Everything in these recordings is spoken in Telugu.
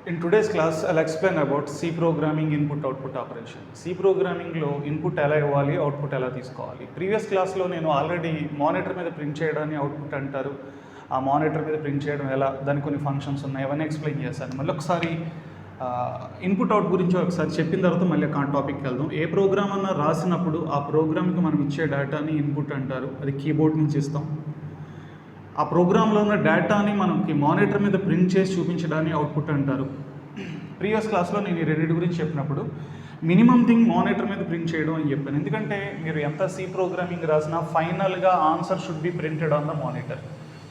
In today's class, I'll explain about C programming input-output operation. C programming లో ఇన్పుట్ ఎలా ఇవ్వాలి, అవుట్పుట్ ఎలా తీసుకోవాలి. ప్రీవియస్ క్లాస్లో నేను ఆల్రెడీ మానిటర్ మీద ప్రింట్ చేయడాన్ని అవుట్పుట్ అంటారు. ఆ మానిటర్ మీద ప్రింట్ చేయడం ఎలా, దానికి కొన్ని ఫంక్షన్స్ ఉన్నాయి, అవన్నీ ఎక్స్ప్లెయిన్ చేశాను. మళ్ళీ ఒకసారి ఇన్పుట్ అవుట్ గురించి ఒకసారి చెప్పిన తర్వాత మళ్ళీ ఆ టాపిక్కి వెళ్దాం. ఏ ప్రోగ్రామ్ అన్నా రాసినప్పుడు ఆ ప్రోగ్రామ్కి మనం ఇచ్చే డేటాని ఇన్పుట్ అంటారు. అది కీబోర్డ్ నుంచి ఇస్తాం. ఆ ప్రోగ్రాంలో ఉన్న డేటాని మనకి మానిటర్ మీద ప్రింట్ చేసి చూపించడాన్ని అవుట్పుట్ అంటారు. ప్రీవియస్ క్లాస్లో నేను ఈ రెండింటి గురించి చెప్పినప్పుడు మినిమం థింగ్ మానిటర్ మీద ప్రింట్ చేయడం అని చెప్పాను. ఎందుకంటే మీరు ఎంత సి ప్రోగ్రామింగ్ రాసినా ఫైనల్గా answer should be printed on the monitor.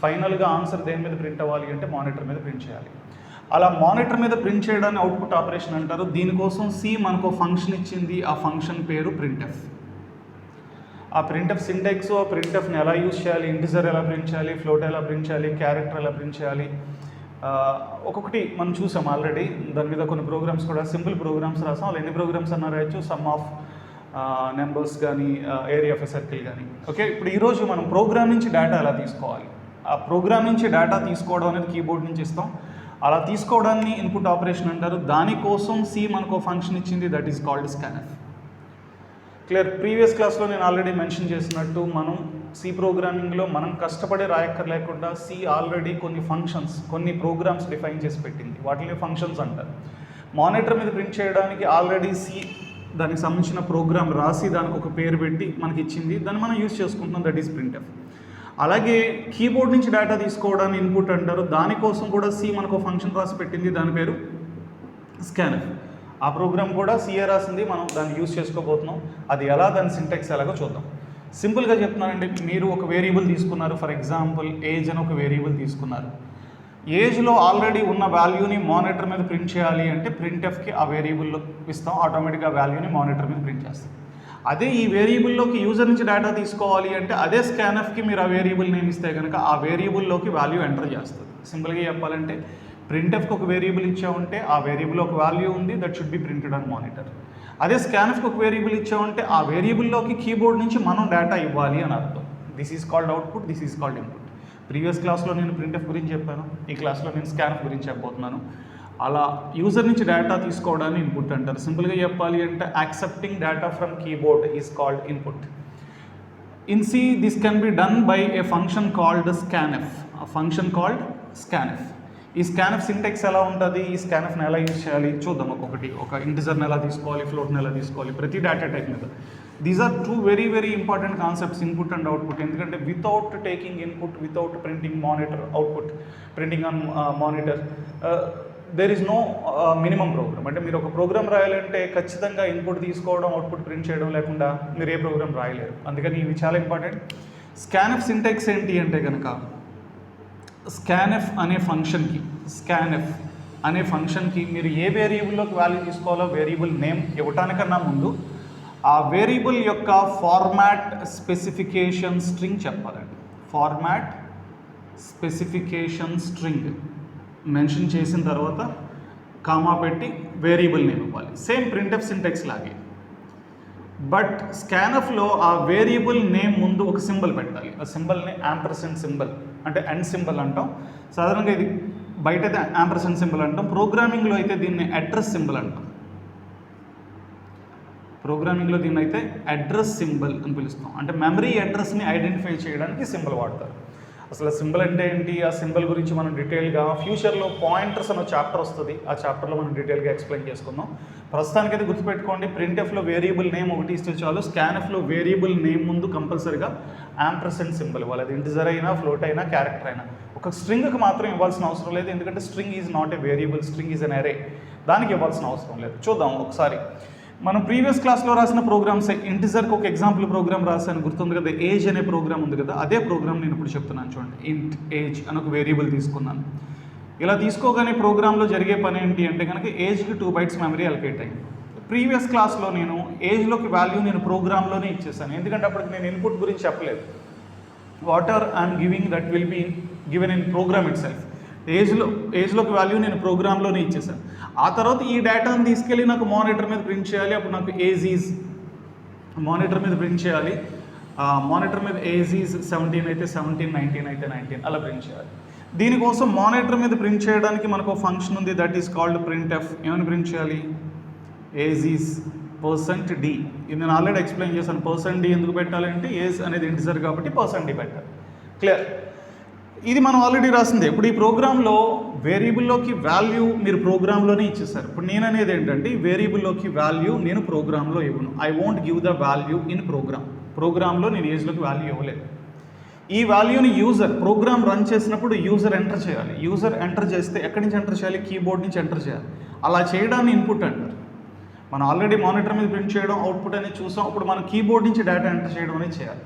ఫైనల్గా ఆన్సర్ దేని మీద ప్రింట్ అవ్వాలి అంటే మానిటర్ మీద ప్రింట్ చేయాలి. అలా మానిటర్ మీద ప్రింట్ చేయడాన్ని అవుట్పుట్ ఆపరేషన్ అంటారు. దీనికోసం సి మనకు ఫంక్షన్ ఇచ్చింది. ఆ ఫంక్షన్ పేరు ప్రింట్ఎఫ్. ఆ ప్రింట్ఎఫ్ సింటాక్స్, ఆ ప్రింట్ఎఫ్ని ఎలా యూజ్ చేయాలి, ఇంటిజర్ ఎలా ప్రింట్ చేయాలి, ఫ్లోట్ ఎలా ప్రింట్ చేయాలి, క్యారెక్టర్ ఎలా ప్రింట్ చేయాలి, ఒక్కొక్కటి మనం చూసాం ఆల్రెడీ. దాని మీద కొన్ని ప్రోగ్రామ్స్ కూడా సింపుల్ ప్రోగ్రామ్స్ రాసాం. వాళ్ళు ఎన్ని ప్రోగ్రామ్స్ అన్నా రాయొచ్చు, సమ్ ఆఫ్ నెంబర్స్ కానీ, ఏరియా ఆఫ్ ఎ సర్కిల్ కానీ. ఓకే, ఇప్పుడు ఈరోజు మనం ప్రోగ్రామ్ నుంచి డేటా ఎలా తీసుకోవాలి, ఆ ప్రోగ్రామ్ నుంచి డేటా తీసుకోవడం అనేది కీబోర్డ్ నుంచి ఇస్తాం. అలా తీసుకోవడాన్ని ఇన్పుట్ ఆపరేషన్ అంటారు. దానికోసం సి మనకు ఫంక్షన్ ఇచ్చింది, that is called scanf. Clear. Previous క్లాస్లో నేను ఆల్రెడీ మెన్షన్ చేసినట్టు మనం సి ప్రోగ్రామింగ్లో మనం కష్టపడి రాయక్కర్లేకుండా సి ఆల్రెడీ కొన్ని ఫంక్షన్స్, కొన్ని ప్రోగ్రామ్స్ డిఫైన్ చేసి పెట్టింది. వాటిని ఫంక్షన్స్ అంటారు. మానిటర్ మీద ప్రింట్ చేయడానికి ఆల్రెడీ సి దానికి సంబంధించిన ప్రోగ్రామ్ రాసి దానికి ఒక పేరు పెట్టి మనకి ఇచ్చింది. దాన్ని మనం యూజ్ చేసుకుంటున్నాం, దట్ ఈస్ ప్రింట్ఎఫ్. అలాగే కీబోర్డ్ నుంచి డేటా తీసుకోవడాన్ని ఇన్పుట్ అంటారు. దానికోసం కూడా సి మనకు ఫంక్షన్ రాసి పెట్టింది, దాని పేరు స్కాన్ఎఫ్. ఆ ప్రోగ్రామ్ కూడా సిఏ రాసింది, మనం దాన్ని యూజ్ చేసుకోబోతున్నాం. అది ఎలా, దాని సింటాక్స్ ఎలాగో చూద్దాం. సింపుల్గా చెప్తున్నానండి, మీరు ఒక వేరియబుల్ తీసుకున్నారు. ఫర్ ఎగ్జాంపుల్ ఏజ్ అని ఒక వేరియబుల్ తీసుకున్నారు. ఏజ్లో ఆల్రెడీ ఉన్న వాల్యూని మానిటర్ మీద ప్రింట్ చేయాలి అంటే ప్రింట్ఎఫ్కి ఆ వేరియబుల్లో ఇస్తాం, ఆటోమేటిక్గా వాల్యూని మానిటర్ మీద ప్రింట్ చేస్తాం. అదే ఈ వేరియబుల్లోకి యూజర్ నుంచి డేటా తీసుకోవాలి అంటే అదే స్కాన్ఎఫ్కి మీరు ఆ వేరియబుల్ నేమ్ ఇస్తే కనుక ఆ వేరియబుల్లోకి వాల్యూ ఎంటర్ చేస్తుంది. సింపుల్గా చెప్పాలంటే ప్రింట్ఎఫ్కి ఒక వేరియబుల్ ఇచ్చామంటే ఆ వేరియబుల్ ఒక వాల్యూ ఉంది, that should be printed on monitor. అదే స్కాన్ఎఫ్కి ఒక వేరియబుల్ ఇచ్చామంటే ఆ వేరియబుల్లోకి కీబోర్డ్ నుంచి మనం డేటా ఇవ్వాలి అని అర్థం. This is called output, this is called input. Previous క్లాస్లో నేను ప్రింట్ఎఫ్ గురించి చెప్పాను, ఈ క్లాస్లో నేను స్కాన్ఎఫ్ గురించి చెప్పబోతున్నాను. అలా యూజర్ నుంచి డేటా తీసుకోవడాన్ని ఇన్పుట్ అంటారు. సింపుల్గా చెప్పాలి అంటే accepting data from keyboard is called input. In see this can be done by A function called scanf. ఆ ఫంక్షన్ కాల్డ్ స్కాన్ఎఫ్. ఈ స్కాన్ఎఫ్ సింటాక్స్ ఎలా ఉంటుంది, ఈ స్కాన్ఎఫ్ని ఎలా యూజ్ చేయాలి చూద్దాం. ఒక్కొక్కటి, ఒక ఇంటిజర్ని ఎలా తీసుకోవాలి, ఫ్లోట్ని ఎలా తీసుకోవాలి, ప్రతి డేటా టైప్ మీద. These are two very very important concepts, input and output. ఎందుకంటే without taking input, without printing monitor output, printing on monitor, there is no minimum program. అంటే మీరు ఒక ప్రోగ్రామ్ రాయాలంటే ఖచ్చితంగా ఇన్పుట్ తీసుకోవడం, అవుట్పుట్ ప్రింట్ చేయడం లేకుండా మీరు ఏ ప్రోగ్రామ్ రాయలేరు. అందుకని ఇవి చాలా ఇంపార్టెంట్. స్కాన్ఎఫ్ సింటాక్స్ ఏంటి అంటే కనుక, స్కాన్ఎఫ్ అనే ఫంక్షన్కి మీరు ఏ వేరియబుల్లోకి వాల్యూ తీసుకోవాలో వేరియబుల్ నేమ్ ఇవ్వటానికన్నా ముందు ఆ వేరియబుల్ యొక్క ఫార్మాట్ స్పెసిఫికేషన్ స్ట్రింగ్ చెప్పాలండి. ఫార్మాట్ స్పెసిఫికేషన్ స్ట్రింగ్ మెన్షన్ చేసిన తర్వాత కామా పెట్టి వేరియబుల్ నేమ్ ఇవ్వాలి. సేమ్ ప్రింట్ఎఫ్ సింటాక్స్ లాగే. బట్ స్కాన్ఎఫ్లో ఆ వేరియబుల్ నేమ్ ముందు ఒక సింబల్ పెట్టాలి. ఆ సింబల్ని యాంపర్సెంట్ సింబల్ అంటే ఎండ్ సింబల్ అంటాం. సాధారణంగా ఇది బయట అయితే యాంపర్సెంట్ సింబల్ అంటాం. ప్రోగ్రామింగ్లో అయితే దీన్ని అడ్రస్ సింబల్ అంటాం. ప్రోగ్రామింగ్లో దీన్ని అయితే అడ్రస్ సింబల్ అని పిలుస్తాం. అంటే మెమరీ అడ్రస్ని ఐడెంటిఫై చేయడానికి సింబల్ వాడతారు. అసలు సింబల్ అంటే ఏంటి, ఆ సింబల్ గురించి మనం డీటెయిల్గా ఫ్యూచర్లో పాయింటర్స్ అనే చాప్టర్ వస్తుంది, ఆ చాప్టర్లో మనం డీటెయిల్గా ఎక్స్ప్లెయిన్ చేసుకుందాం. ప్రస్తుతానికైతే గుర్తుపెట్టుకోండి, ప్రింట్ఎఫ్లో వేరియబుల్ నేమ్ ఒకటి ఇస్తే చాలు. స్కాన్ఎఫ్లో వేరియబుల్ నేమ్ ముందు కంపల్సరీగా యాంపర్సెంట్ సింబల్ ఇవ్వాలి. అది ఇంటిజర్ అయినా, ఫ్లోట్ అయినా, క్యారెక్టర్ అయినా. ఒక స్ట్రింగ్కి మాత్రం ఇవ్వాల్సిన అవసరం లేదు, ఎందుకంటే string is not a variable, string is an అరే. దానికి ఇవ్వాల్సిన అవసరం లేదు. చూద్దాం ఒకసారి. మనం ప్రీవియస్ క్లాస్లో రాసిన ప్రోగ్రామ్స్, ఇంటిజర్కి ఒక ఎగ్జాంపుల్ ప్రోగ్రామ్ రాసాను, గుర్తుంది కదా. ఏజ్ అనే ప్రోగ్రామ్ ఉంది కదా, అదే ప్రోగ్రామ్ నేను ఇప్పుడు చెప్తున్నాను చూడండి. ఇంట్ ఏజ్ అని ఒక వేరియబుల్ తీసుకున్నాను. ఇలా తీసుకోగానే ప్రోగ్రాంలో జరిగే పని ఏంటి అంటే కనుక ఏజ్కి 2 bytes మెమరీ అలొకేట్ అయింది. ప్రీవియస్ క్లాస్లో నేను ఏజ్లోకి వాల్యూ నేను ప్రోగ్రాంలోనే ఇచ్చేసాను, ఎందుకంటే అప్పటికి నేను ఇన్పుట్ గురించి చెప్పలేదు. What are I'm giving that will be given in program itself. ఏజ్లోకి వాల్యూ నేను ప్రోగ్రాంలోనే ఇచ్చేసాను. ఆ తర్వాత ఈ డేటాను తీసుకెళ్ళి నాకు మానిటర్ మీద ప్రింట్ చేయాలి. అప్పుడు నాకు ఏజ్ ఈజ్ మానిటర్ మీద ప్రింట్ చేయాలి. మానిటర్ మీద ఏజ్ ఈజ్ 17 అయితే 17, 19 అయితే 19 అలా ప్రింట్ చేయాలి. దీనికోసం మానిటర్ మీద ప్రింట్ చేయడానికి మనకు ఫంక్షన్ ఉంది, దట్ ఈస్ కాల్డ్ printf. ఏమని ప్రింట్ చేయాలి? Age is %d. ఇది నేను ఆల్రెడీ ఎక్స్ప్లెయిన్ చేశాను. %d ఎందుకు పెట్టాలంటే ఏజ్ అనేది ఇంటిజర్ కాబట్టి %d పెట్టాలి. క్లియర్? ఇది మనం ఆల్రెడీ రాసింది. ఇప్పుడు ఈ ప్రోగ్రాంలో వేరియబుల్లోకి వాల్యూ మీరు ప్రోగ్రాంలోనే ఇచ్చేసారు. ఇప్పుడు నేను అనేది ఏంటంటే ఈ వేరియబుల్లోకి వాల్యూ నేను ప్రోగ్రాంలో ఇవ్వను. I won't give the value in ప్రోగ్రాంలో నేను ఏజ్లోకి వాల్యూ ఇవ్వలేదు. ఈ వాల్యూని యూజర్ ప్రోగ్రామ్ రన్ చేసినప్పుడు యూజర్ ఎంటర్ చేయాలి. యూజర్ ఎంటర్ చేస్తే ఎక్కడి నుంచి ఎంటర్ చేయాలి? కీబోర్డ్ నుంచి ఎంటర్ చేయాలి. అలా చేయడాన్ని ఇన్పుట్ అంటారు. మనం ఆల్రెడీ మానిటర్ మీద ప్రింట్ చేయడం, అవుట్పుట్ అనేది చూసాం. ఇప్పుడు మనం కీబోర్డ్ నుంచి డేటా ఎంటర్ చేయడం అనేది చేయాలి.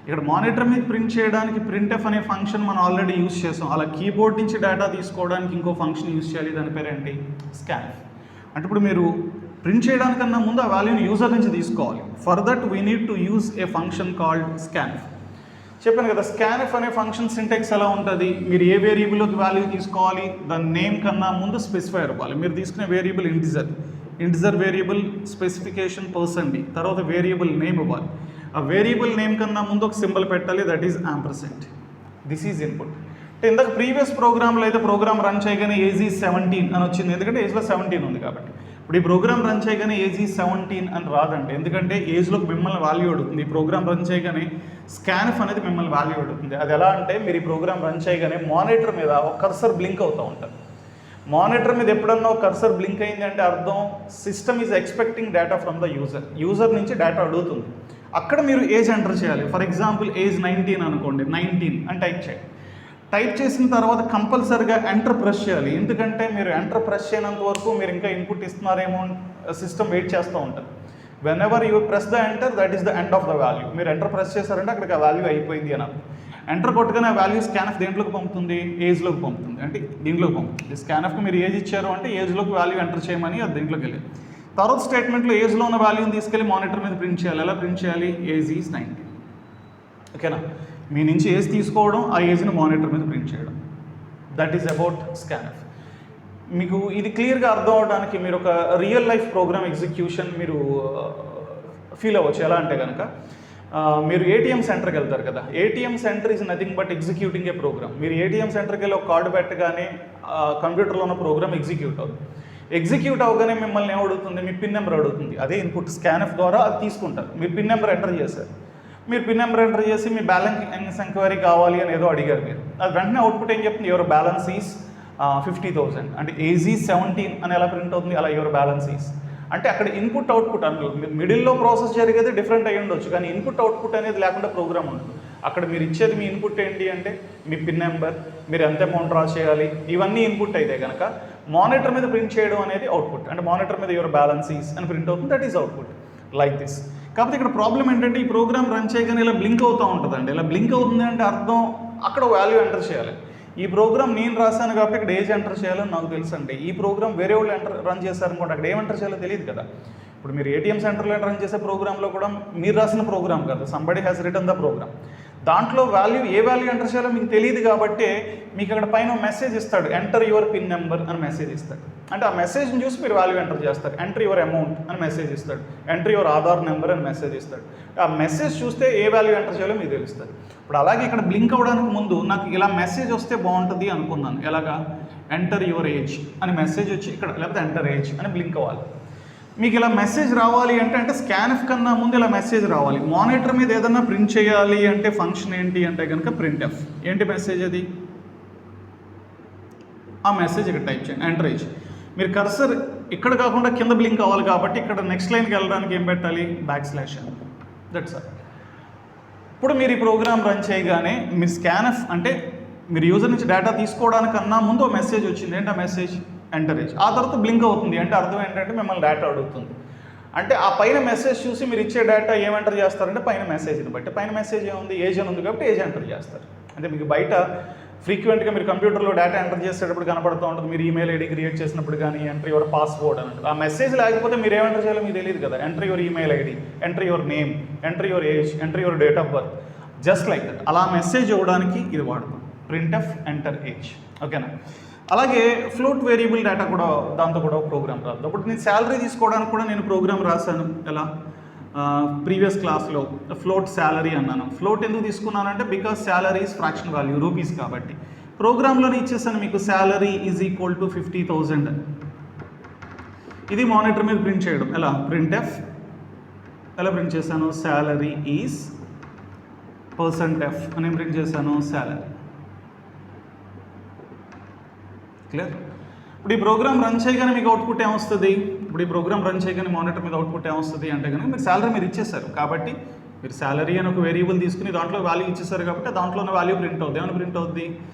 ఇక్కడ మానిటర్ మీద ప్రింట్ చేయడానికి printf అనే ఫంక్షన్ మనం ఆల్రెడీ యూజ్ చేసాం. అలా కీబోర్డ్ నుంచి డేటా తీసుకోవడానికి ఇంకో ఫంక్షన్ యూజ్ చేయాలి. దాని పేరు ఏంటి? scanf. అంటే ఇప్పుడు మీరు ప్రింట్ చేయడానికన్నా ముందు ఆ వాల్యూని యూజర్ నుంచి తీసుకోవాలి. For that we need to use a function called scanf. చెప్పాను కదా, scanf అనే ఫంక్షన్ సింటాక్స్ ఎలా ఉంటుంది? మీరు ఏ వేరియబుల్లోకి వాల్యూ తీసుకోవాలి, దాని నేమ్ కన్నా ముందు స్పెసిఫైర్ ఇవ్వాలి. మీరు తీసుకునే variable integer variable specification %d, తర్వాత వేరియబుల్ నేమ్ ఇవ్వాలి. ఆ వేరియబుల్ నేమ్ కన్నా ముందు ఒక సింబల్ పెట్టాలి, that is %. This is input. అంటే ఇందాక ప్రీవియస్ ప్రోగ్రామ్లో అయితే ప్రోగ్రామ్ రన్ చేయగానే ఏజ్ ఈజ్ 17 అని వచ్చింది, ఎందుకంటే ఏజ్లో 17 ఉంది కాబట్టి. ఇప్పుడు ఈ ప్రోగ్రామ్ రన్ చేయగానే ఏజ్ ఈజ్ 17 అని రాదండి, ఎందుకంటే ఏజ్లోకి మిమ్మల్ని వాల్యూ అడుగుతుంది. ఈ ప్రోగ్రామ్ రన్ చేయగానే scanf అనేది మిమ్మల్ని వాల్యూ అడుగుతుంది. అది ఎలా అంటే మీరు ఈ ప్రోగ్రామ్ రన్ చేయగానే మానిటర్ మీద ఒక కర్సర్ బ్లింక్ అవుతూ ఉంటుంది. మానిటర్ మీద ఎప్పుడన్నా ఒక కర్సర్ బ్లింక్ అయింది అంటే అర్థం system is expecting data from the user నుంచి డేటా అడుగుతుంది. అక్కడ మీరు ఏజ్ ఎంటర్ చేయాలి. ఫర్ ఎగ్జాంపుల్ ఏజ్ 19 అనుకోండి, 19 అని టైప్ చేయండి. టైప్ చేసిన తర్వాత కంపల్సరిగా ఎంటర్ ప్రెస్ చేయాలి. ఎందుకంటే మీరు ఎంటర్ ప్రెస్ చేయనంత వరకు మీరు ఇంకా ఇన్పుట్ ఇస్తున్నారేమో సిస్టమ్ వెయిట్ చేస్తూ ఉంటుంది. When ever you press the enter, that is the end of the value. మీరు ఎంటర్ ప్రెస్ చేశారంటే అక్కడికి ఆ వాల్యూ అయిపోయింది అని అర్థం. ఎంటర్ కొట్టగానే ఆ వాల్యూ scanf దేంట్లోకి పంపుతుంది? ఏజ్లోకి పంపుతుంది. అంటే దీంట్లోకి పంపుతుంది. scanfకి మీరు ఏజ్ ఇచ్చారు అంటే ఏజ్లోకి వాల్యూ ఎంటర్ చేయమని అది దీంట్లోకి వెళ్ళి తర్వాత స్టేట్మెంట్లో ఏజ్లో ఉన్న వాల్యూని తీసుకెళ్ళి మానిటర్ మీద ప్రింట్ చేయాలి. ఎలా ప్రింట్ చేయాలి? Age is 19. ఓకేనా? మీ నుంచి ఏజ్ తీసుకోవడం, ఆ ఏజ్ని మానిటర్ మీద ప్రింట్ చేయడం, దట్ ఈస్ అబౌట్ scanf. మీకు ఇది క్లియర్గా అర్థం అవడానికి మీరు ఒక రియల్ లైఫ్ ప్రోగ్రామ్ ఎగ్జిక్యూషన్ మీరు ఫీల్ అవ్వచ్చు. ఎలా అంటే కనుక మీరు ఏటీఎం సెంటర్కి వెళ్తారు కదా, ATM centre is nothing but executing a program. మీరు ఏటీఎం సెంటర్కి వెళ్ళి ఒక కార్డు పెట్టగానే కంప్యూటర్లో ఉన్న ప్రోగ్రామ్ ఎగ్జిక్యూట్ అవుతుంది. ఎగ్జిక్యూట్ అవగానే మిమ్మల్ని ఏమడుగుతుంది? మీ పిన్ నెంబర్ అడుగుతుంది. అదే ఇన్పుట్ scanf ద్వారా అది తీసుకుంటారు. మీరు పిన్ నెంబర్ ఎంటర్ చేశారు. మీరు పిన్ నెంబర్ ఎంటర్ చేసి మీ బ్యాలెన్స్ ఎంక్వైరీ కావాలి అని ఏదో అడిగారు మీరు. అది వెంటనే అవుట్పుట్ ఏం చెప్తుంది? Your balance is 50,000. అంటే ఏజ్ ఈజ్ 17 అని ఎలా ప్రింట్ అవుతుంది? అలా యువర్ బ్యాలెన్స్ ఈజ్. అంటే అక్కడ ఇన్పుట్ అవుట్పుట్ మిడిల్లో ప్రాసెస్ జరిగేది డిఫరెంట్ అయ్యి ఉండొచ్చు, కానీ ఇన్పుట్ అవుట్పుట్ అనేది లేకుండా ప్రోగ్రామ్ ఉంటుంది. అక్కడ మీరు ఇచ్చేది మీ ఇన్పుట్ ఏంటి అంటే మీ పిన్ నెంబర్, మీరు ఎంత అమౌంట్ డ్రా చేయాలి, ఇవన్నీ ఇన్పుట్ అయితే కనుక మానిటర్ మీద ప్రింట్ చేయడం అనేది అవుట్పుట్. అంటే మానిటర్ మీద యువర్ బ్యాలెన్స్ ఈజ్ అని ప్రింట్ అవుతుంది, that is output like this. కాకపోతే ఇక్కడ ప్రాబ్లం ఏంటంటే ఈ ప్రోగ్రామ్ రన్ చేయగానే ఇలా బ్లింక్ అవుతూ ఉంటుందండి. ఇలా బ్లింక్ అవుతుంది అంటే అర్థం అక్కడ వాల్యూ ఎంటర్ చేయాలి. ఈ ప్రోగ్రామ్ నేను రాశాను కాబట్టి ఇక్కడ ఏజ్ ఎంటర్ చేయాలని నాకు తెలుసు అంటే, ఈ ప్రోగ్రామ్ వేరే వాళ్ళు రన్ చేశారనుకోండి, అక్కడ ఏం ఎంటర్ చేయాలో తెలియదు కదా. ఇప్పుడు మీరు ఏటీఎం సెంటర్లో రన్ చేసే ప్రోగ్రాంలో కూడా మీరు రాసిన ప్రోగ్రామ్ కాదు, somebody has written the program. దాంట్లో వాల్యూ ఏ వాల్యూ ఎంటర్ చేయాలో మీకు తెలియదు కాబట్టి మీకు అక్కడ పైన మెసేజ్ ఇస్తాడు, ఎంటర్ యువర్ పిన్ నెంబర్ అని మెసేజ్ ఇస్తాడు. అంటే ఆ మెసేజ్ని చూసి మీరు వాల్యూ ఎంటర్ చేస్తారు. ఎంటర్ యువర్ అమౌంట్ అని మెసేజ్ ఇస్తాడు, ఎంటర్ యువర్ ఆధార్ నెంబర్ అని మెసేజ్ ఇస్తాడు. ఆ మెసేజ్ చూస్తే ఏ వాల్యూ ఎంటర్ చేయాలో మీకు తెలుస్తుంది. ఇప్పుడు అలాగే ఇక్కడ బ్లింక్ అవ్వడానికి ముందు నాకు ఇలా మెసేజ్ వస్తే బాగుంటుంది అనుకున్నాను. ఎలాగా? ఎంటర్ యువర్ ఏజ్ అని మెసేజ్ వచ్చి ఇక్కడ, లేకపోతే ఎంటర్ ఏజ్ అని బ్లింక్ అవ్వాలి. మీకు ఇలా మెసేజ్ రావాలి అంటే scanf కన్నా ముందు ఇలా మెసేజ్ రావాలి. మానిటర్ మీద ఏదన్నా ప్రింట్ చేయాలి అంటే ఫంక్షన్ ఏంటి అంటే కనుక printf. ఏంటి మెసేజ్ అది? ఆ మెసేజ్ ఇక్కడ టైప్ చేయండి, ఎంటర్ ఏజ్. మీరు కర్సర్ ఇక్కడ కాకుండా కింద బ్లింక్ అవ్వాలి కాబట్టి ఇక్కడ నెక్స్ట్ లైన్కి వెళ్ళడానికి ఏం పెట్టాలి? \n. That's all. ఇప్పుడు మీరు ఈ ప్రోగ్రామ్ రన్ చేయగానే మీరు scanf అంటే మీరు యూజర్ నుంచి డేటా తీసుకోవడానికన్నా ముందు ఒక మెసేజ్ వచ్చింది. ఏంటి ఆ మెసేజ్? Enter age. ఆ తర్వాత బ్లింక్ అవుతుంది. అంటే అర్థం ఏంటంటే మిమ్మల్ని డేటా అడుగుతుంది. అంటే ఆ పైన మెసేజ్ చూసి మీరు ఇచ్చే డేటా ఏం ఎంటర్ చేస్తారంటే పైన మెసేజ్ని బట్టి, పైన మెసేజ్ ఏముంది? ఏజ్ అని ఉంది కాబట్టి ఏజ్ ఎంటర్ చేస్తారు. అంటే మీకు బయట ఫ్రీక్వెంట్గా మీరు కంప్యూటర్లో డేటా ఎంటర్ చేసేటప్పుడు కనపడుతూ ఉంటుంది. మీరు ఈమెయిల్ ఐడి క్రియేట్ చేసినప్పుడు కానీ ఎంటర్ యువర్ పాస్వర్డ్ అని ఉంటుంది. ఆ మెసేజ్ లేకపోతే మీరు ఏం ఎంటర్ చేయాలో మీకు తెలియదు కదా. Enter your email ID, enter your name, enter your age, enter your date of birth, just like that. అలా మెసేజ్ ఇవ్వడానికి ఇది వాడతాం, printf ఎంటర్ ఏజ్. ఓకేనా? అలాగే ఫ్లోట్ వేరియబుల్ డేటా కూడా దాంతో కూడా ప్రోగ్రామ్ రాదు. అప్పుడు నేను శాలరీ తీసుకోవడానికి కూడా నేను ప్రోగ్రామ్ రాశాను. ఎలా? ప్రీవియస్ క్లాస్లో ఫ్లోట్ శాలరీ అన్నాను. ఫ్లోట్ ఎందుకు తీసుకున్నానంటే because salary is fraction value, rupees కాబట్టి. ప్రోగ్రాంలోనే ఇచ్చేసాను మీకు శాలరీ ఈజ్ ఈక్వల్ టు 50,000. ఇది మానిటర్ మీద ప్రింట్ చేయడం ఎలా, ప్రింట్ ఎఫ్ ఎలా ప్రింట్ చేశాను, శాలరీ ఈజ్ %f అని ప్రింట్ చేశాను, శాలరీ. క్లియర్? ఇప్పుడు ఈ ప్రోగ్రామ్ రన్ చేయగానే మీకు అవుట్పుట్ ఏమొస్తుంది, ఇప్పుడు ఈ ప్రోగ్రామ్ రన్ చేయగానే మానిటర్ మీద అవుట్పుట్ ఏమొస్తుంది అంటే కనుక మీరు శాలరీ మీరు ఇచ్చేసారు కాబట్టి మీరు శాలరీ అని ఒక వేరియబుల్ తీసుకుని దాంట్లో వాల్యూ ఇచ్చేసారు కాబట్టి దాంట్లో ఉన్న వాల్యూ ప్రింట్ అవుతుంది. ఏమైనా ప్రింట్ అవుద్ది,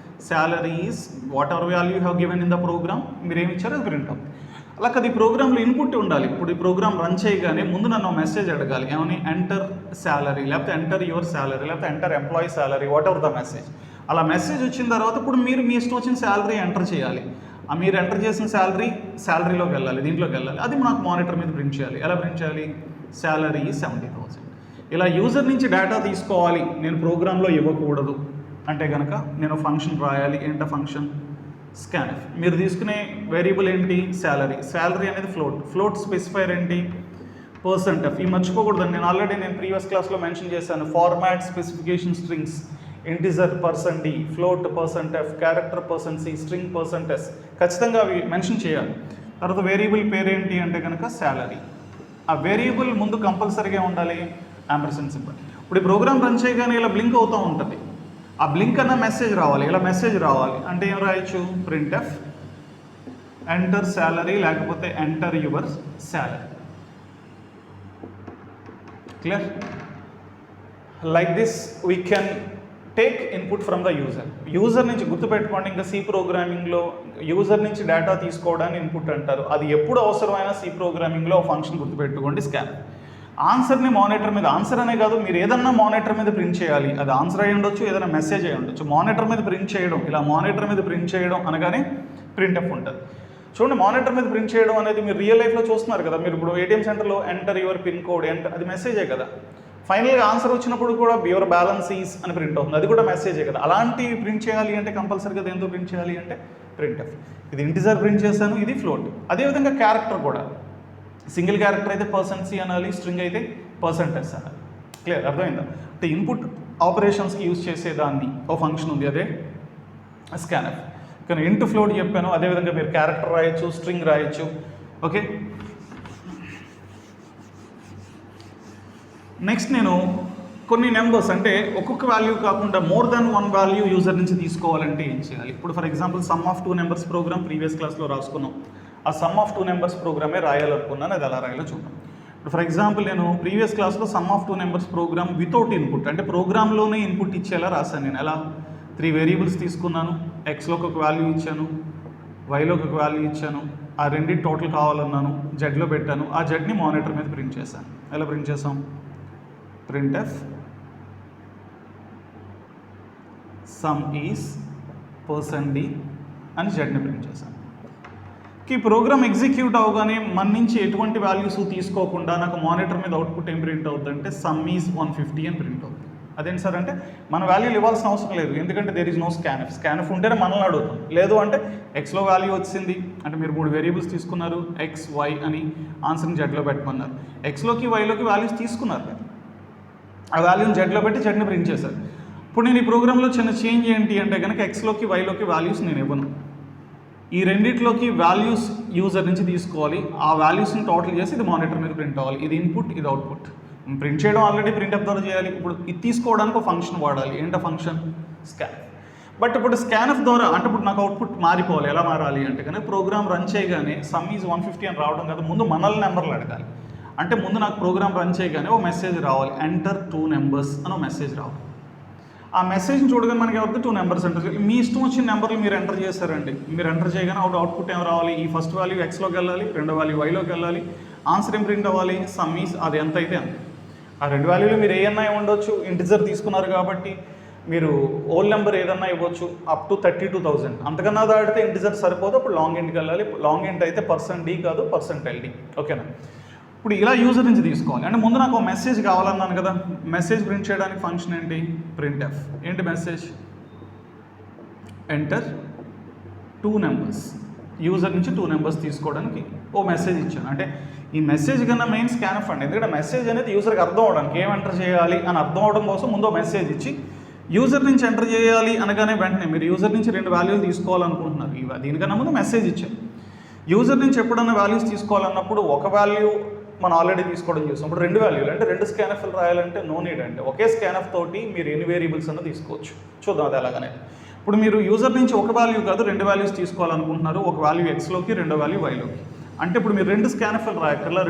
salary is whatever value you have given in the program, మీరు ఏమి ఇచ్చారో అది ప్రింట్ అవుతుంది. అలా కదా ఈ ప్రోగ్రామ్లో ఇన్పుట్ ఉండాలి. ఇప్పుడు ఈ ప్రోగ్రామ్ రన్ చేయగానే ముందు నన్ను మెసేజ్ అడగాలి, ఏమని, ఎంటర్ శాలరీ, లేకపోతే ఎంటర్ యువర్ శాలరీ, లేకపోతే enter employee salary, what ever the message. అలా మెసేజ్ వచ్చిన తర్వాత ఇప్పుడు మీరు మీ ఇష్టం వచ్చిన శాలరీ ఎంటర్ చేయాలి. మీరు ఎంటర్ చేసిన శాలరీలోకి వెళ్ళాలి, దీంట్లోకి వెళ్ళాలి. అది నాకు మానిటర్ మీద ప్రింట్ చేయాలి. ఎలా ప్రింట్ చేయాలి, శాలరీ 70,000. ఇలా యూజర్ నుంచి డేటా తీసుకోవాలి, నేను ప్రోగ్రాంలో ఇవ్వకూడదు అంటే కనుక నేను ఫంక్షన్ రాయాలి. ఏంట ఫంక్షన్, స్కాన్ఎఫ్. మీరు తీసుకునే వేరియబుల్ ఏంటి, శాలరీ అనేది ఫ్లోట్ స్పెసిఫైర్ ఏంటి, %f. ఈ మర్చిపోకూడదండి, నేను ఆల్రెడీ ప్రీవియస్ క్లాస్లో మెన్షన్ చేశాను. Format specification strings, integer %d, float %f, character %c, string %s, ఖచ్చితంగా అవి మెన్షన్ చేయాలి. తర్వాత వేరియబుల్ పేరేంటి అంటే కనుక శాలరీ. ఆ వేరియబుల్ ముందు కంపల్సరీగా ఉండాలి యాంపర్సెంట్ సింబల్. ఇప్పుడు ఈ ప్రోగ్రామ్ రన్ చేయగానే ఇలా బ్లింక్ అవుతూ ఉంటుంది. ఆ బ్లింక్ అన్న మెసేజ్ రావాలి, ఇలా మెసేజ్ రావాలి అంటే ఏం రాయొచ్చు, ప్రింట్ ఎఫ్ ఎంటర్ శాలరీ, లేకపోతే enter your salary. Clear? Like this we can take input from the user నుంచి. గుర్తుపెట్టుకోండి, ఇంకా సి ప్రోగ్రామింగ్లో యూజర్ నుంచి డేటా తీసుకోవడాన్ని ఇన్పుట్ అంటారు. అది ఎప్పుడు అవసరమైన సి ప్రోగ్రామింగ్లో ఫంక్షన్ గుర్తుపెట్టుకోండి, స్కాన్. ఆన్సర్ని మానిటర్ మీద, ఆన్సర్ అనే కాదు, మీరు ఏదన్నా మానిటర్ మీద ప్రింట్ చేయాలి. అది ఆన్సర్ అయి ఉండొచ్చు, ఏదైనా మెసేజ్ అయి ఉండొచ్చు. మానిటర్ మీద ప్రింట్ చేయడం, ఇలా మానిటర్ మీద ప్రింట్ చేయడం అనగానే ప్రింట్ ఎఫ్ ఉంటుంది. చూడండి, మానిటర్ మీద ప్రింట్ చేయడం అనేది మీరు రియల్ లైఫ్లో చూస్తున్నారు కదా. మీరు ఇప్పుడు ఏటీఎం సెంటర్లో ఎంటర్ యువర్ పిన్ కోడ్, అది మెసేజే కదా. ఫైనల్గా ఆన్సర్ వచ్చినప్పుడు కూడా యువర్ బ్యాలెన్స్ ఈజ్ అని ప్రింట్ అవుతుంది, అది కూడా మెసేజే కదా. అలాంటి ప్రింట్ చేయాలి అంటే కంపల్సరీగా దేంతో ప్రింట్ చేయాలి అంటే ప్రింట్ ఎఫ్. ఇది ఇంటిజర్ ప్రింట్ చేశాను, ఇది ఫ్లోట్. అదేవిధంగా క్యారెక్టర్ కూడా, సింగిల్ క్యారెక్టర్ అయితే %c అనాలి, స్ట్రింగ్ అయితే %s అనాలి. క్లియర్? అర్థమైందా? అంటే ఇన్పుట్ ఆపరేషన్స్కి యూజ్ చేసేదాన్ని ఓ ఫంక్షన్ ఉంది, అదే స్కాన్ఎఫ్. కానీ ఇంటూ ఫ్లోట్ చెప్పాను, అదేవిధంగా మీరు క్యారెక్టర్ రాయొచ్చు, స్ట్రింగ్ రాయొచ్చు. ఓకే, నెక్స్ట్ నేను కొన్ని నెంబర్స్, అంటే ఒక్కొక్క వాల్యూ కాకుండా more than one value user నుంచి తీసుకోవాలంటే ఏం చేయాలి. ఇప్పుడు for example sum of 2 numbers program previous క్లాస్లో రాసుకున్నాం. ఆ సమ్ ఆఫ్ 2 నెంబర్స్ ప్రోగ్రామే రాయాలనుకున్నాను, అది ఎలా రాయాలో చూద్దాం. ఇప్పుడు ఫర్ ఎగ్జాంపుల్ నేను ప్రీవియస్ క్లాస్లో sum of 2 numbers program without input, అంటే ప్రోగ్రామ్లోనే ఇన్పుట్ ఇచ్చేలా రాశాను నేను. ఎలా, 3 వేరియబుల్స్ తీసుకున్నాను, ఎక్స్లోకి ఒక వాల్యూ ఇచ్చాను, వైలోకి ఒక వాల్యూ ఇచ్చాను, ఆ రెండింటి టోటల్ కావాలన్నాను, జెడ్లో పెట్టాను, ఆ జెడ్ని మానిటర్ మీద ప్రింట్ చేశాను. ఎలా ప్రింట్ చేసాం, print F some is %d అని జెడ్ని ప్రింట్ చేశాను. ఈ ప్రోగ్రామ్ ఎగ్జిక్యూట్ అవగానే మన నుంచి ఎటువంటి వాల్యూస్ తీసుకోకుండా నాకు మానిటర్ మీద అవుట్పుట్ ఏం ప్రింట్ అవుతుందంటే సమ్ ఈజ్ 150 అని ప్రింట్ అవుతుంది. అదేంటి సార్ అంటే మన వాల్యూలు ఇవ్వాల్సిన అవసరం లేదు, ఎందుకంటే there is no scanf. Scanf ఉంటేనే మనల్ని అడుగుతాం. లేదు అంటే ఎక్స్లో వాల్యూ వచ్చింది అంటే మీరు 3 వేరియబుల్స్ తీసుకున్నారు, ఎక్స్ వై అని, ఆన్సర్ని జెడ్లో పెట్టమన్నారు. ఎక్స్లోకి వైలోకి వాల్యూస్ తీసుకున్నారు మీరు, ఆ వాల్యూని జెడ్లో పెట్టి జెడ్ని ప్రింట్ చేశారు. ఇప్పుడు నేను ఈ ప్రోగ్రాంలో చిన్న చేంజ్ ఏంటి అంటే కనుక ఎక్స్లోకి వైలోకి వాల్యూస్ నేను ఇవ్వను, ఈ రెండిట్లోకి వాల్యూస్ యూజర్ నుంచి తీసుకోవాలి, ఆ వాల్యూస్ని టోటల్ చేసి ఇది మానిటర్ మీద ప్రింట్ అవ్వాలి. ఇది ఇన్పుట్, ఇది అవుట్పుట్. ప్రింట్ చేయడం ఆల్రెడీ ప్రింట్అప్ ద్వారా చేయాలి. ఇప్పుడు ఇది తీసుకోవడానికి ఒక ఫంక్షన్ వాడాలి. ఏంటో ఫంక్షన్, స్కాన్. బట్ ఇప్పుడు స్కాన్ఎఫ్ ద్వారా అంటే ఇప్పుడు నాకు అవుట్పుట్ మారిపోవాలి. ఎలా మారాలి అంటే కనుక ప్రోగ్రామ్ రన్ చేయగానే సమ్ ఈజ్ 150 అని రావడం కదా, ముందు మనల్ని నెంబర్లు అడగాలి. అంటే ముందు నాకు ప్రోగ్రామ్ రన్ చేయగానే ఓ మెసేజ్ రావాలి, ఎంటర్ 2 నెంబర్స్ అని ఒక మెసేజ్ రావాలి. ఆ మెసేజ్ని చూడగానే మనకి ఎవరికి 2 నెంబర్స్ ఎంటర్ చేయాలి. మీ ఇష్టం వచ్చిన నెంబర్లు మీరు ఎంటర్ చేశారండి. మీరు ఎంటర్ చేయగానే అవుట్పుట్ ఏం రావాలి, ఈ ఫస్ట్ వాల్యూ ఎక్స్లోకి వెళ్ళాలి, రెండో వాల్యూ వైలోకి వెళ్ళాలి, ఆన్సర్ ఏం ప్రింట్ అవ్వాలి, సమ్ ఈజ్ అది ఎంత అయితే అంత. ఆ 2 వాల్యూలు మీరు ఏమన్నా ఉండొచ్చు, ఇంటిజర్ తీసుకున్నారు కాబట్టి మీరు ఓల్ నెంబర్ ఏదన్నా ఇవ్వచ్చు, అప్ టు 32,000. అంతకన్నా దాటితే ఇంటిజర్ సరిపోదు, అప్పుడు లాంగ్ ఇంట్కి వెళ్ళాలి. లాంగ్ ఇంట్ అయితే %d కాదు %ld. ఓకేనా? ఇప్పుడు ఇలా యూజర్ నుంచి తీసుకోవాలి. అంటే ముందు నాకు మెసేజ్ కావాలన్నాను కదా, మెసేజ్ ప్రింట్ చేయడానికి ఫంక్షన్ ఏంటి, ప్రింట్ ఎఫ్. ఏంటి మెసేజ్, ఎంటర్ 2 నెంబర్స్. యూజర్ నుంచి 2 నెంబర్స్ తీసుకోవడానికి ఓ మెసేజ్ ఇచ్చాను. అంటే ఈ మెసేజ్ కన్నా మెయిన్ స్కాన్ఎఫ్ అండి, ఎందుకంటే మెసేజ్ అనేది యూజర్కి అర్థం అవడానికి ఏం ఎంటర్ చేయాలి అని అర్థం అవడం కోసం ముందు మెసేజ్ ఇచ్చి యూజర్ నుంచి ఎంటర్ చేయాలి అనగానే వెంటనే మీరు యూజర్ నుంచి 2 వాల్యూలు తీసుకోవాలనుకుంటున్నారు. దీనికన్నా ముందు మెసేజ్ ఇచ్చారు. యూజర్ నుంచి ఎప్పుడన్నా వాల్యూస్ తీసుకోవాలన్నప్పుడు ఒక వాల్యూ మనం ఆల్రెడీ తీసుకోవడం చూసాం. ఇప్పుడు 2 వాల్యూలు అంటే 2 స్కాన్ఎఫ్లు రాయాలంటే నో నీడ్ అండి. ఒకే స్కాన్ఎఫ్ తోటి మీరు ఎన్ని వేరియబుల్స్ అన్న తీసుకోవచ్చు. చూద్దాం అది ఎలాగనే. ఇప్పుడు మీరు యూజర్ నుంచి ఒక వాల్యూ కాదు 2 వాల్యూస్ తీసుకోవాలనుకుంటున్నారు. ఒక వాల్యూ ఎక్స్లోకి, 2 వాల్యూ వైలోకి. అంటే ఇప్పుడు మీరు 2 స్కాన్ఎఫ్లు రాయక్కర్లా,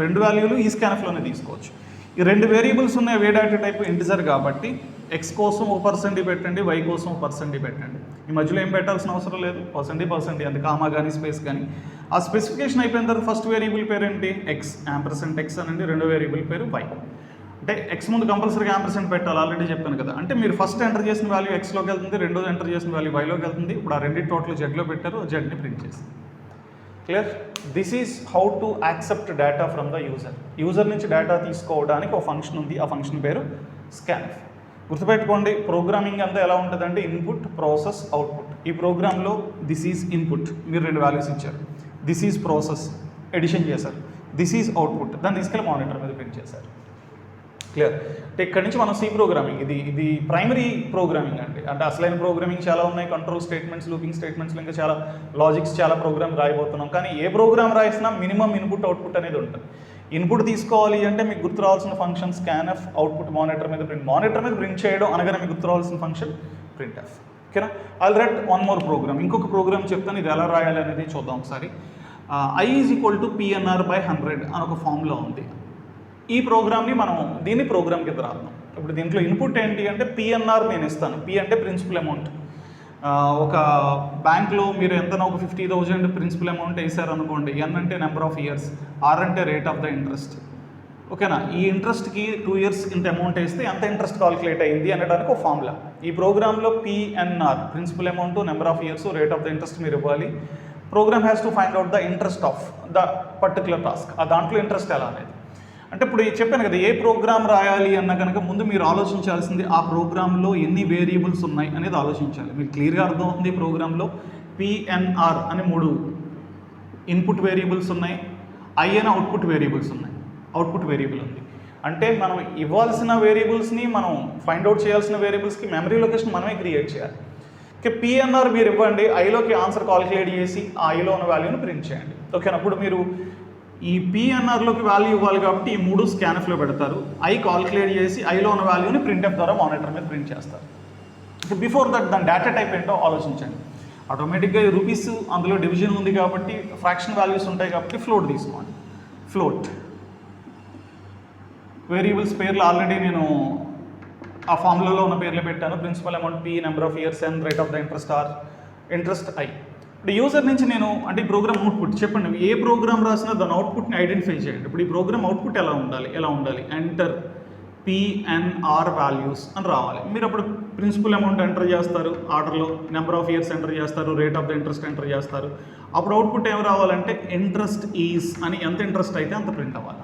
2 వాల్యూలు ఈ స్కాన్ఎఫ్లోనే తీసుకోవచ్చు. ఈ 2 వేరియబుల్స్ ఉన్నాయి. వే డేటా టైప్ ఇంటిజర్ కాబట్టి ఎక్స్ కోసం %d పెట్టండి, వై కోసం %d పెట్టండి. ఈ మధ్యలో ఏం పెట్టాల్సిన అవసరం లేదు. %d అంటే కామా కానీ స్పేస్ కానీ. ఆ స్పెసిఫికేషన్ అయిపోయిన తర్వాత ఫస్ట్ వేరియబుల్ పేరు ఏంటి? ఎక్స్, $x అనండి. రెండో వేరియబుల్ పేరు వై. అంటే ఎక్స్ ముందు కంపల్సరీగా % పెట్టాలి, ఆల్రెడీ చెప్పాను కదా. అంటే మీరు ఫస్ట్ ఎంటర్ చేసిన వాల్యూ ఎక్స్లోకి వెళ్తుంది, రెండోది ఎంటర్ చేసిన వాల్యూ వైలోకి వెళ్తుంది. ఇప్పుడు ఆ రెండింటి టోటల్ జెడ్లో పెట్టారు, జెడ్ని ప్రింట్ చేసింది. Clear? This is how to accept data from the user. User నుంచి డేటా తీసుకోవడానికి ఒక ఫంక్షన్ ఉంది. ఆ ఫంక్షన్ పేరు స్కాన్ఎఫ్. గుర్తుపెట్టుకోండి, ప్రోగ్రామింగ్ అంతా ఎలా ఉంటుందంటే ఇన్పుట్, ప్రాసెస్, అవుట్పుట్. ఈ ప్రోగ్రాంలో దిస్ ఈజ్ ఇన్పుట్, మీరు 2 వాల్యూస్ ఇచ్చారు. దిస్ ఈజ్ ప్రాసెస్, ఎడిషన్ చేశారు. దిస్ ఈజ్ అవుట్పుట్, దాన్ని తీసుకెళ్ళి మానిటర్ మీద ప్రింట్ చేశారు. క్లియర్? అంటే ఇక్కడ నుంచి మనం సి ప్రోగ్రామింగ్, ఇది ప్రైమరీ ప్రోగ్రామింగ్ అండి. అంటే అసలైన ప్రోగ్రామింగ్ చాలా ఉన్నాయి. కంట్రోల్ స్టేట్మెంట్స్, లూపింగ్ స్టేట్మెంట్స్లో ఇంకా చాలా లాజిక్స్, చాలా ప్రోగ్రామ్ రాయబోతున్నాం. కానీ ఏ ప్రోగ్రామ్ రాసినా మినిమం ఇన్పుట్, అవుట్పుట్ అనేది ఉంటుంది. ఇన్పుట్ తీసుకోవాలి అంటే మీకు గుర్తు రావాల్సిన ఫంక్షన్ స్కాన్ఎఫ్, అవుట్పుట్ మానిటర్ మీద ప్రింట్. మానిటర్ మీద ప్రింట్ చేయడం అనగానే మీకు గుర్తు రావాల్సిన ఫంక్షన్ ప్రింట్ఎఫ్. ఓకేనా? I'll write one more program. ఇంకొక ప్రోగ్రామ్ చెప్తాను, ఇది ఎలా రాయాలి అనేది చూద్దాం ఒకసారి. I = PNR/100 అని ఒక ఫామ్లో ఉంది. ఈ ప్రోగ్రామ్ని మనం దీన్ని ప్రోగ్రామ్ కింద రాద్దాం. ఇప్పుడు దీంట్లో ఇన్పుట్ ఏంటి అంటే PNR నేను ఇస్తాను. P అంటే ప్రిన్సిపల్ అమౌంట్. ఒక బ్యాంక్లో మీరు ఎంతనో ఒక 50,000 ప్రిన్సిపల్ అమౌంట్ వేసారు అనుకోండి. N అంటే నెంబర్ ఆఫ్ ఇయర్స్, R అంటే రేట్ ఆఫ్ ద ఇంట్రెస్ట్. ఓకేనా? ఈ ఇంట్రెస్ట్కి 2 years ఇంత అమౌంట్ వేస్తే ఎంత ఇంట్రెస్ట్ కాల్కులేట్ అయింది అనడానికి ఒక ఫార్ములా. ఈ ప్రోగ్రాంలో PNR principal amount, number of years, rate of the interest మీరు ఇవ్వాలి. Program has to find out the interest of the particular task. ఆ దాంట్లో ఇంట్రెస్ట్ ఎలా అనేది. అంటే ఇప్పుడు చెప్పాను కదా, ఏ ప్రోగ్రామ్ రాయాలి అన్న కనుక ముందు మీరు ఆలోచించాల్సింది ఆ ప్రోగ్రాంలో ఎన్ని వేరియబుల్స్ ఉన్నాయి అనేది ఆలోచించాలి. మీకు క్లియర్గా అర్థమవుతుంది. ప్రోగ్రాంలో PNR అని 3 ఇన్పుట్ వేరియబుల్స్ ఉన్నాయి, I అనే అవుట్పుట్ వేరియబుల్స్ ఉన్నాయి. అవుట్పుట్ వేరియబుల్ ఉంది అంటే మనం ఇవ్వాల్సిన వేరియబుల్స్ని మనం ఫైండ్ అవుట్ చేయాల్సిన వేరియబుల్స్కి మెమరీ లొకేషన్ మనమే క్రియేట్ చేయాలి. ఓకే, PNR మీరు ఇవ్వండి, ఐలోకి ఆన్సర్ కాల్కులేట్ చేసి ఆ ఐలో ఉన్న వాల్యూని ప్రింట్ చేయండి. ఓకేనా? అప్పుడు మీరు ఈ PNRలోకి వాల్యూ ఇవ్వాలి కాబట్టి ఈ 3 స్కాన్ఎఫ్లో పెడతారు. ఐ కాల్కులేట్ చేసి ఐలో ఉన్న వాల్యూని ప్రింట్ఎఫ్ ద్వారా మానిటర్ మీద ప్రింట్ చేస్తారు. బిఫోర్ దట్ దాని డేటా టైప్ ఏంటో ఆలోచించండి. ఆటోమేటిక్గా రూపీస్ అందులో డివిజన్ ఉంది కాబట్టి ఫ్రాక్షన్ వాల్యూస్ ఉంటాయి కాబట్టి ఫ్లోట్ తీసుకోండి. ఫ్లోట్ వేరియబుల్స్ పేర్లు ఆల్రెడీ నేను ఆ ఫార్ములాలో ఉన్న పేర్లు పెట్టాను. Principal amount P, number of years N, rate of the interest R, interest I. ఇప్పుడు యూజర్ నుంచి నేను అంటే ఈ ప్రోగ్రామ్ అవుట్పుట్ చెప్పండి, ఏ ప్రోగ్రామ్ రాసినా దాని అవుట్పుట్ని ఐడెంటిఫై చేయండి. ఇప్పుడు ఈ ప్రోగ్రామ్ అవుట్పుట్ ఎలా ఉండాలి ఎంటర్ PNR వాల్యూస్ అని రావాలి. మీరు అప్పుడు ప్రిన్సిపల్ అమౌంట్ ఎంటర్ చేస్తారు ఆర్డర్లో, నెంబర్ ఆఫ్ ఇయర్స్ ఎంటర్ చేస్తారు, rate of the interest enter చేస్తారు. అప్పుడు అవుట్పుట్ ఏం రావాలంటే ఇంట్రెస్ట్ ఈజ్ అని, ఎంత ఇంట్రెస్ట్ అయితే అంత ప్రింట్ అవ్వాలి.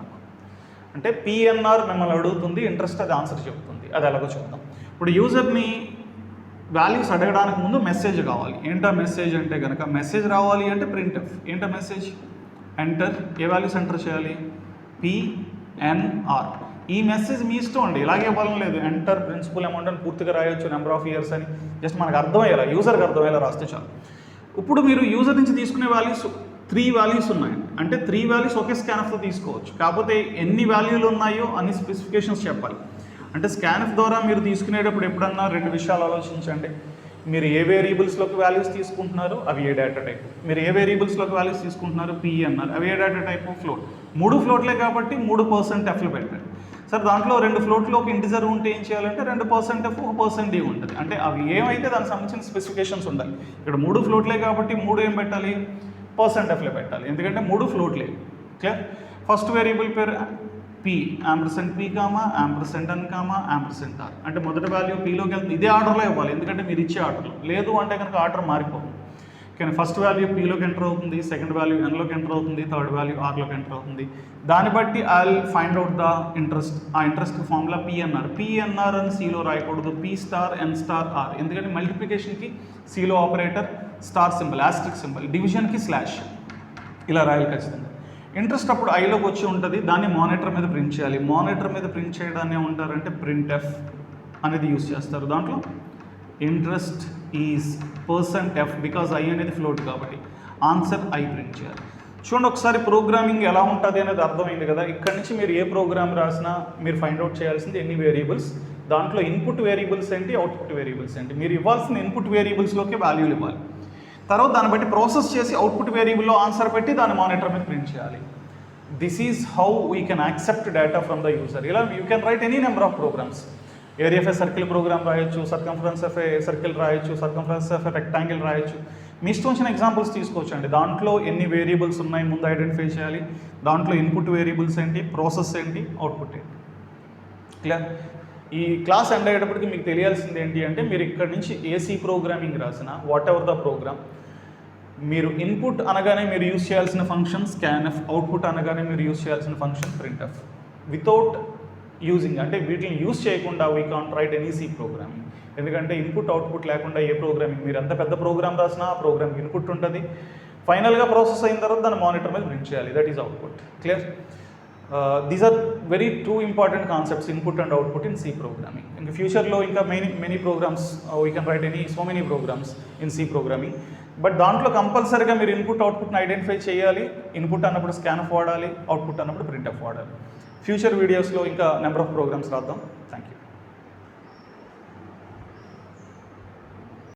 అంటే PNR మిమ్మల్ని అడుగుతుంది, ఇంట్రెస్ట్ అది ఆన్సర్ చెప్తుంది. అది ఎలాగో చూద్దాం. ఇప్పుడు యూజర్ని వాల్యూస్ అడగడానికి ముందు మెసేజ్ కావాలి. ఏంటా మెసేజ్ అంటే కనుక, మెసేజ్ రావాలి అంటే ప్రింట్ఎఫ్. ఏంటా మెసేజ్? ఎంటర్, ఏ వాల్యూస్ ఎంటర్ చేయాలి? PNR. ఈ మెసేజ్ మీ ఇష్టం అండి, ఇలాగే ఇవ్వాలని లేదు. ఎంటర్ ప్రిన్సిపల్ అమౌంట్ అని పూర్తిగా రాయొచ్చు, నెంబర్ ఆఫ్ ఇయర్స్ అని. జస్ట్ మనకు అర్థమయ్యేలా, యూజర్కి అర్థమయ్యేలా రాస్తే చాలు. ఇప్పుడు మీరు యూజర్ నుంచి తీసుకునే వాల్యూస్ 3 వాల్యూస్ ఉన్నాయండి. అంటే 3 వాల్యూస్ ఒకే స్కాన్ఎఫ్తో తీసుకోవచ్చు. కాకపోతే ఎన్ని వాల్యూలు ఉన్నాయో అన్ని స్పెసిఫికేషన్స్ చెప్పాలి. అంటే స్కాన్ఎఫ్ ద్వారా మీరు తీసుకునేటప్పుడు ఎప్పుడన్నా 2 విషయాలు ఆలోచించండి. మీరు ఏ వేరియబుల్స్లోకి వాల్యూస్ తీసుకుంటున్నారు, అవి ఏ డేటా టైప్. మీరు ఏ వేరియబుల్స్లోకి వాల్యూస్ తీసుకుంటున్నారు, PNR, అవి ఏ డేటా టైపు, ఫ్లోట్. 3 ఫ్లోట్లే కాబట్టి 3%Fలు పెట్టండి. సార్ దాంట్లో 2 ఫ్లోట్లో ఒక ఇంటిజర్ ఉంటే ఏం చేయాలంటే 2%F, 1% ఉంటుంది. అంటే అవి ఏమైతే దానికి సంబంధించిన స్పెసిఫికేషన్స్ ఉండాలి. ఇక్కడ 3 ఫ్లోట్లే కాబట్టి 3 ఏం పెట్టాలి, %Fలో పెట్టాలి. ఎందుకంటే 3 ఫ్లోట్లే. క్లియర్? ఫస్ట్ వేరియబుల్ పేరు P, %P, %N, %R. అంటే మొదటి వాల్యూ Pలోకి వెళ్తుంది. ఇదే ఆర్డర్లో ఇవ్వాలి, ఎందుకంటే మీరు ఇచ్చే ఆర్డర్లో. లేదు అంటే కనుక ఆర్డర్ మారిపోతుంది. కానీ ఫస్ట్ వాల్యూ Pలోకి ఎంటర్ అవుతుంది, సెకండ్ వాల్యూ Nలోకి ఎంటర్ అవుతుంది, థర్డ్ వాల్యూ Rలోకి ఎంటర్ అవుతుంది. దాన్ని బట్టి I will find out the interest. ఆ ఇంట్రెస్ట్ ఫార్ములా PNR అని Cలో రాయకూడదు, P*, N*, R. ఎందుకంటే మల్టిప్లికేషన్కి Cలో operator star symbol, asterisk symbol, డివిజన్కి స్లాష్, ఇలా రాయాలి ఖచ్చితంగా. ఇంట్రెస్ట్ అప్పుడు ఐలోకి వచ్చి ఉంటుంది, దాన్ని మానిటర్ మీద ప్రింట్ చేయాలి. మానిటర్ మీద ప్రింట్ చేయడాన్ని ఏమంటారంటే ప్రింట్ఎఫ్. అనేది యూస్ చేస్తారు. దాంట్లో interest is %f because I అనేది ఫ్లోట్ కాబట్టి ఆన్సర్ I ప్రింట్ చేయాలి. చూడండి ఒకసారి ప్రోగ్రామింగ్ ఎలా ఉంటుంది అనేది అర్థమైంది కదా. ఇక్కడ నుంచి మీరు ఏ ప్రోగ్రామ్ రాసినా మీరు ఫైండ్ అవుట్ చేయాల్సింది ఎన్ని వేరియబుల్స్, దాంట్లో ఇన్పుట్ వేరియబుల్స్ ఏంటి, అవుట్పుట్ వేరియబుల్స్ ఏంటి. మీరు ఇవ్వాల్సిన ఇన్పుట్ వేరియబుల్స్లోకి వాల్యూలు ఇవ్వాలి. తర్వాత దాన్ని బట్టి ప్రాసెస్ చేసి అవుట్పుట్ వేరియబుల్లో ఆన్సర్ పెట్టి దాన్ని మానిటర్ మీద ప్రింట్ చేయాలి. This is how we can accept data from the user. ఇలా you can write any number of programs. Area of a circle program రాయొచ్చు, సర్కంఫరెన్స్ ఆఫ్ ఏ సర్కిల్ రాయొచ్చు, సర్కంఫరెన్స్ ఆఫ్ ఏ రెక్టాంగిల్ రాయొచ్చు. మీ ఇష్టం వచ్చిన ఎగ్జాంపుల్స్ తీసుకోవచ్చండి. దాంట్లో ఎన్ని వేరియబుల్స్ ఉన్నాయి ముందు ఐడెంటిఫై చేయాలి, దాంట్లో ఇన్పుట్ వేరియబుల్స్ ఏంటి, ప్రాసెస్ ఏంటి, అవుట్పుట్ ఏంటి. క్లియర్? ఈ క్లాస్ ఎండ్ అయ్యేటప్పటికి మీకు తెలియాల్సింది ఏంటి అంటే మీరు ఇక్కడ నుంచి ఏసీ ప్రోగ్రామింగ్ రాసిన వాట్ ఎవర్ ద ప్రోగ్రామ్, మీరు ఇన్పుట్ అనగానే మీరు యూస్ చేయాల్సిన ఫంక్షన్ స్కాన్ఎఫ్, అవుట్పుట్ అనగానే మీరు యూస్ చేయాల్సిన ఫంక్షన్ ప్రింట్ఎఫ్. వితౌట్ యూజింగ్ అంటే వీటిని యూస్ చేయకుండా we can't write any C programming. ఎందుకంటే ఇన్పుట్ అవుట్పుట్ లేకుండా ఏ ప్రోగ్రామింగ్, మీరు ఎంత పెద్ద ప్రోగ్రామ్ రాసినా ఆ ప్రోగ్రామ్ ఇన్పుట్ ఉంటుంది, ఫైనల్గా ప్రాసెస్ అయిన తర్వాత దాన్ని మానిటర్ మీద ప్రింట్ చేయాలి. That is output. Clear? These are very too important concepts, input and output in C programming. ఇంకా ఫ్యూచర్లో ఇంకా many programs we can write so many programs in C programming. But దాంట్లో కంపల్సరీగా మీరు ఇన్పుట్ అవుట్పుట్ని ఐడెంటిఫై చేయాలి. ఇన్పుట్ అన్నప్పుడు స్కాన్ఎఫ్ వాడాలి, అవుట్పుట్ అన్నప్పుడు ప్రింట్ఎఫ్ వాడాలి. ఫ్యూచర్ వీడియోస్లో ఇంకా నెంబర్ ఆఫ్ ప్రోగ్రామ్స్ రాద్దాం. Thank you.